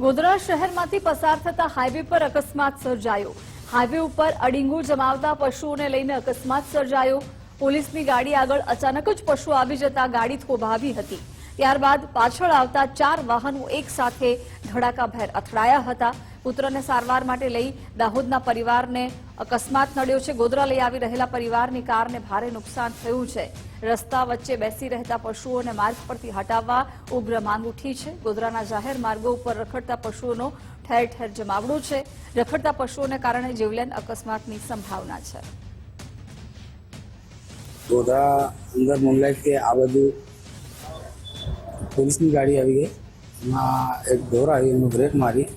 ગોધરા શહેરમાંથી પસાર થતા હાઈવે પર અકસ્માત સર્જાયો। હાઈવે ઉપર અડીંગુ જમાવતા પશુઓને લઈને અકસ્માત સર્જાયો। પોલીસની ગાડી આગળ અચાનક જ પશુ આવી જતા ગાડી થોભાવી હતી। ત્યારબાદ પાછળ આવતા 4 વાહનો એકસાથે ધડાકાભેર અથડાયા હતા। પુત્રને સારવાર માટે લઈ દાહોદના પરિવારને અકસ્માત નડ્યો છે। ગોધરા લઈ આવી રહેલા પરિવારની કારને ભારે નુકસાન થયું છે। રસ્તા વચ્ચે બેસી રહેતા પશુઓને માર્ગ પરથી હટાવવા ઉગ્ર માંગ ઉઠી છે। ગોધરાના જાહેર માર્ગો ઉપર રખડતા પશુઓનો ઠેર ઠેર જમાવડો છે। રખડતા પશુઓને કારણે જીવલેણ અકસ્માતની સંભાવના છે। ગોધરા અંદર મોનલાઇટ કે આ બાજુ પોલીસની ગાડી આવી ગઈ। એમાં એક ઢોર આવી, એનો બ્રેક મારી,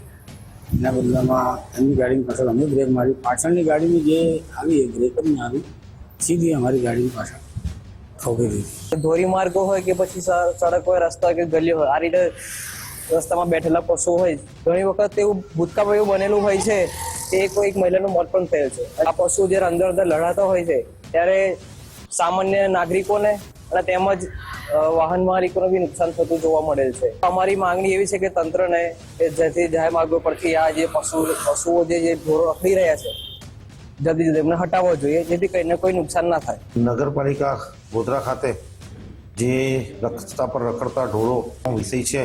એના બદલામાં એમની ગાડીની પાછળ અમે બ્રેક મારી। પાછળની ગાડીની જે આવી એ બ્રેક જ ના આવી, સીધી અમારી ગાડીની પાછળ ઠોકી દીધી। ધોરીમાર્ગો હોય કે પછી સડક હોય, રસ્તા કે ગલી હોય, આ રીતે રસ્તામાં બેઠેલા પશુ હોય, ઘણી વખત એવું ભૂતકાળમાં એવું બનેલું હોય છે કે એક મહિલાનું મોત પણ થયેલ છે। આ પશુ જ્યારે અંદર લડાતા હોય છે ત્યારે સામાન્ય નાગરિકોને અને તેમજ વાહન માલિકોને બી નુકસાન થતું જોવા મળેલ છે। અમારી માંગણી એવી છે કે તંત્રને જેથી જાહેર માર્ગો પરથી આ જે પશુઓ જે ઢોરો રખડી રહ્યા છે જલ્દી એમને હટાવવો જોઈએ, જેથી કરીને કોઈ નુકસાન ના થાય। નગરપાલિકા ગોધરા ખાતે જે રસ્તા પર રખડતા ઢોરો વિષય છે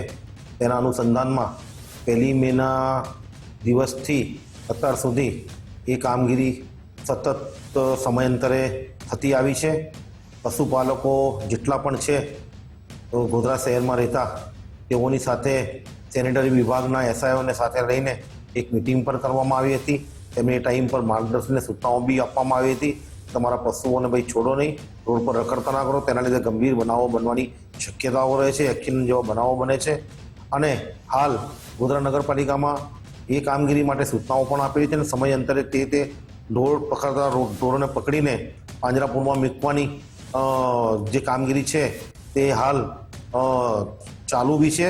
તેના અનુસંધાનમાં 1 મેના દિવસથી અત્યાર સુધી એ કામગીરી સતત સમયાંતરે થતી આવી છે। પશુપાલકો જેટલા પણ છે ગોધરા શહેરમાં રહેતા તેઓની સાથે સેનેટરી વિભાગના એસઆઈઓને સાથે લઈને એક મિટિંગ પણ કરવામાં આવી હતી। તેમને ટાઈમ પર માર્ગદર્શન સૂચનાઓ બી આપવામાં આવી હતી, તમારા પશુઓને ભાઈ છોડો નહીં, રોડ પર રખડતા ના કરો, તેના લીધે ગંભીર બનાવો બનવાની શક્યતાઓ રહે છે, એક્સિડન્ટ જેવા બનાવો બને છે। અને હાલ ગોધરા નગરપાલિકામાં એ કામગીરી માટે સૂચનાઓ પણ આપેલી છે અને સમયાંતરે તે ઢોર પકડતા ઢોરોને પકડીને પાંજરાપોળમાં મૂકવાની જે કામગીરી છે તે હાલ ચાલુ બી છે।